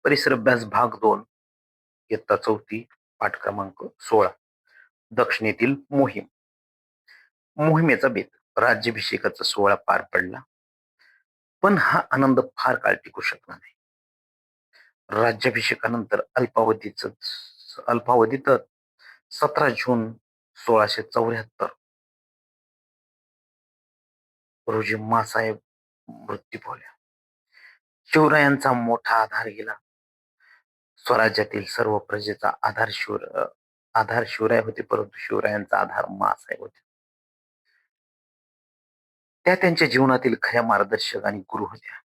परिसर अभ्यास भाग 2, इयत्ता 4, पाठ क्रमांक 16. दक्षिणेतील मोहीम. मोहिमेचा बेत. राज्याभिषेकाचा सोहळा पार पडला. पण हा आनंद फार काळ टिकू शकला नाही. राज्याभिषेकानंतर अल्पावधीतच 17 जून 1674 रोजी माँसाहेब मृत्यू पावल्या. शिवरायांचा मोठा आधार गेला. स्वराज्यातील सर्व प्रजेचा आधार शिवराय होते, परंतु शिवरायांचा आधार माँसाहेब होते. त्या त्यांच्या जीवनातील खऱ्या मार्गदर्शक आणि गुरु होत्या.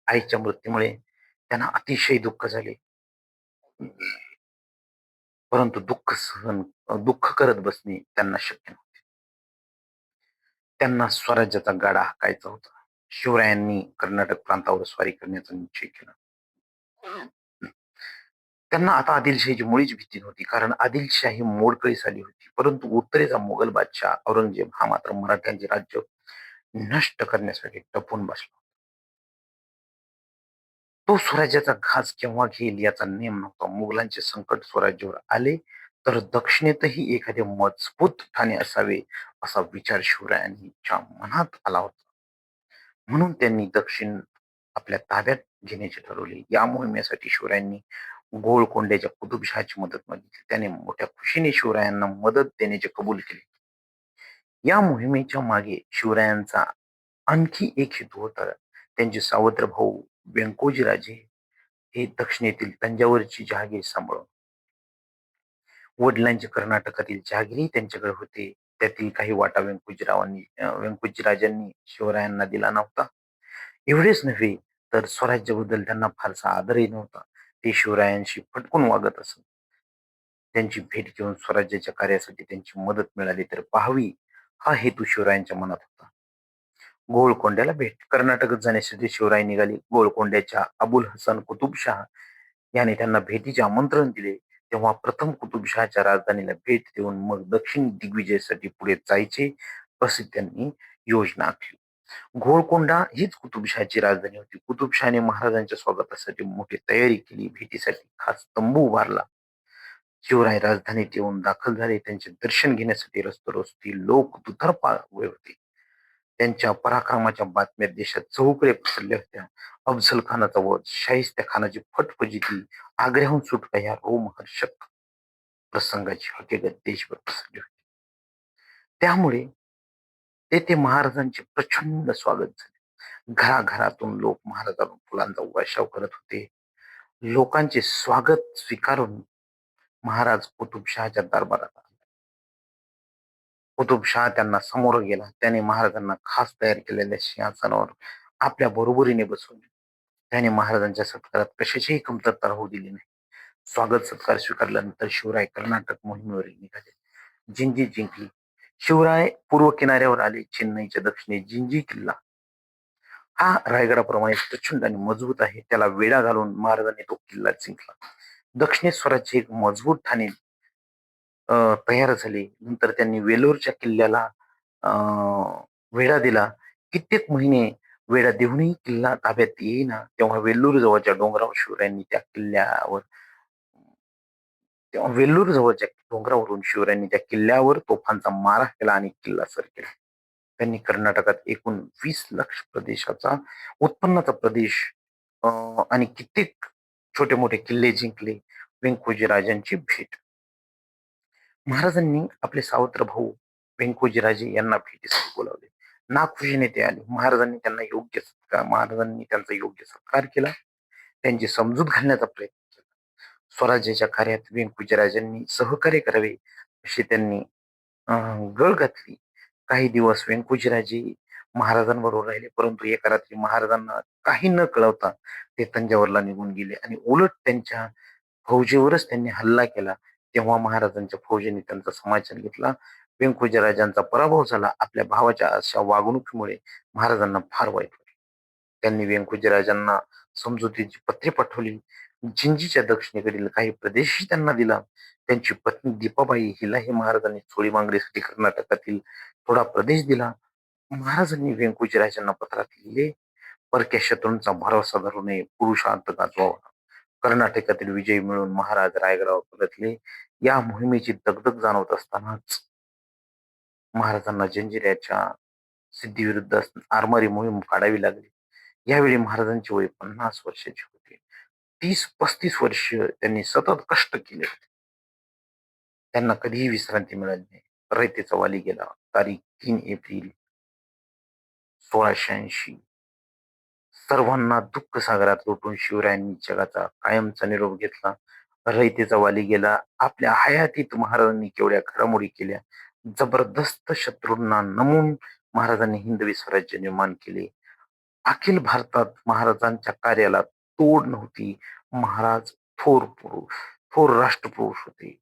आईच्या मृत्यूमुळे त्यांना अतिशय दुःख झाले. परंतु दुःख करत बसणे त्यांना शक्य नव्हते. त्यांना स्वराज्याचा गाडा हाकायचा होता. शिवरायांनी कर्नाटक प्रांतावर स्वारी करण्याचा निश्चय केला. त्यांना आता आदिलशाहीची मुळीच भीती नव्हती, कारण आदिलशाही मोडकळीस आली होती. परंतु उत्तरेचा मोगल बादशाह औरंगजेब हा मात्र मराठ्यांचे राज्य नष्ट करण्यासाठी टपून बसला. तो स्वराज्याचा घास केव्हा घेईल याचा नेम नव्हता. मुघलांचे संकट स्वराज्यावर आले तर दक्षिणेतही एखादे मजबूत ठाणे असावे असा विचार शिवरायांच्या मनात आला होता. म्हणून त्यांनी दक्षिण आपल्या ताब्यात घेण्याचे ठरवले. या मोहिमेसाठी शिवरायांनी गोळकोंड्याच्या कुतुबशहाची मदत मागितली. त्याने मोठ्या खुशीने शिवरायांना मदत देण्याचे कबूल केले. या मोहिमेच्या मागे शिवरायांचा आणखी एक हेतू होता. त्यांचे सावत्र भाऊ व्यंकोजीराजे हे दक्षिणेतील तंजावरची जहागीर सांभाळून. वडिलांचे कर्नाटकातील जहागिरी त्यांच्याकडे होते. त्यातील काही वाटा व्यंकोजीराजांनी शिवरायांना दिला नव्हता. एवढेच नव्हे तर स्वराज्याबद्दल त्यांना फारसा आदरही नव्हता. ते शिवरायांशी फटकून वागत असत. त्यांची भेट घेऊन स्वराज्याच्या कार्यासाठी त्यांची मदत मिळाली तर पाहावी, हा हेतू शिवरायांच्या मनात होता. गोळकोंड्याला भेट. कर्नाटकात जाण्यासाठी शिवराय निघाले. गोळकोंड्याच्या अबुल हसन कुतुबशहा याने त्यांना भेटीचे आमंत्रण दिले. तेव्हा प्रथम कुतुबशहाच्या राजधानीला भेट देऊन मग दक्षिण दिग्विजयासाठी पुढे जायचे अशी त्यांनी योजना आखली. गोळकोंडा हीच कुतुबशहाची राजधानी होती. कुतुबशहाने महाराजांच्या स्वागतासाठी मोठी तयारी केली. भेटीसाठी खास तंबू उभारला. शिवराय राजधानीत येऊन दाखल झाले. त्यांचे दर्शन घेण्यासाठी रस्ते लोक दुतर्फा उभे होते. त्यांच्या पराक्रमाच्या बातम्या देशात चहूकडे पसरल्या होत्या. अफझल खानाचा वध, शाहिस्ते खानाची फटफजिती, आग्र्याहून सुटका या रोमहर्षक प्रसंगाची हकीकत देशभर पसरली होती. त्यामुळे तेथे महाराजांचे प्रचंड स्वागत झाले. घराघरातून लोक महाराजांना फुलांचा वर्षाव करत होते. लोकांचे स्वागत स्वीकारून महाराज कुतुबशहाच्या दरबारात आले. कुतुबशहा त्यांना समोर गेला. त्याने महाराजांना खास तयार केलेल्या सिंहासनावर आपल्या बरोबरीने बसवले. त्याने महाराजांच्या सत्कारात कशाचीही कमतरता राहू दिली नाही. स्वागत सत्कार स्वीकारल्यानंतर शिवराय कर्नाटक मोहिमेवर निघाले. जिंजी जिंकली. शिवराय पूर्व किनाऱ्यावर आले. चेन्नईच्या दक्षिणेस जिंजी किल्ला हा रायगडाप्रमाणे प्रचंड आणि मजबूत आहे. त्याला वेढा घालून महाराजांनी तो किल्ला जिंकला. दक्षिणेश्वराचे एक मजबूत ठाणे तयार झाले. नंतर त्यांनी वेलोरच्या किल्ल्याला वेढा दिला. कित्येक महिने वेढा देऊनही किल्ला ताब्यात येईना. तेव्हा वेल्लूर जवळच्या डोंगरावर शिवरायांनी वेल्लूर जवळच्या डोंगरावरून शिवरायांनी त्या किल्ल्यावर तोफांचा मारा केला आणि किल्ला सर केला. त्यांनी कर्नाटकात एकूण 20 लाख प्रदेशाचा उत्पन्नाचा प्रदेश आणि कित्येक छोटे मोठे किल्ले जिंकले. व्यंकोजीराजांची भेट. महाराजांनी आपले सावत्र भाऊ व्यंकोजीराजे यांना भेटीसाठी बोलावले. नागपूरचे नेते आले. महाराजांनी त्यांचा योग्य सत्कार केला. त्यांची समजूत घालण्याचा प्रयत्न केला. स्वराज्याच्या कार्यात व्यंकोजीराजांनी सहकार्य करावे अशी त्यांनी गळ घातली. काही दिवस व्यंकोजीराजे महाराजांबरोबर राहिले, परंतु एका रात्री महाराजांना काही न कळवता ते तंजावरला निघून गेले आणि उलट त्यांच्या फौजेवरच त्यांनी हल्ला केला. तेव्हा महाराजांच्या फौजेने त्यांचा समाचार घेतला. व्यंकोजीराजांचा पराभव झाला. आपल्या भावाच्या अशा वागणुकीमुळे महाराजांना फार वाईट वाटले. त्यांनी व्यंकोजीराजांना समजुतीची पत्रे पाठवली. जिंजीच्या दक्षिणेकडील काही प्रदेशही त्यांना दिला. त्यांची पत्नी दीपाबाई हिलाही महाराजांनी चोळी मागणीसाठी कर्नाटकातील थोडा प्रदेश दिला. महाराजांनी व्यंकोजीराजांना पत्रात लिहिले, परक्या शत्रूंचा भरोसा धरू नये, पुरुषार्थ गाजवावा. कर्नाटकातील विजय मिळवून महाराज रायगडावर परतले. या मोहिमेची दगदग जाणवत असतानाच महाराजांना जंजिऱ्याच्या सिद्धीविरुद्ध आरमारी मोहीम काढावी लागली. यावेळी महाराजांचे वय 50 वर्षाचे होते. 30-35 वर्ष त्यांनी सतत कष्ट केले होते. त्यांना कधीही विश्रांती मिळाली नाही. रयतेचा वाली गेला. तारीख 3 एप्रिल 1680. सर्वांना दुःख सागरात लोटून शिवरायांनी जगाचा कायमचा निरोप घेतला. रयतेचा वाली गेला. आपल्या हयातीत महाराजांनी केवढ्या घडामोडी केल्या. जबरदस्त शत्रूंना नमून महाराजांनी हिंदवी स्वराज्य निर्माण केले. अखिल भारतात महाराजांच्या कार्याला तोड नव्हती. महाराज थोर पुरुष, थोर राष्ट्रपुरुष होते.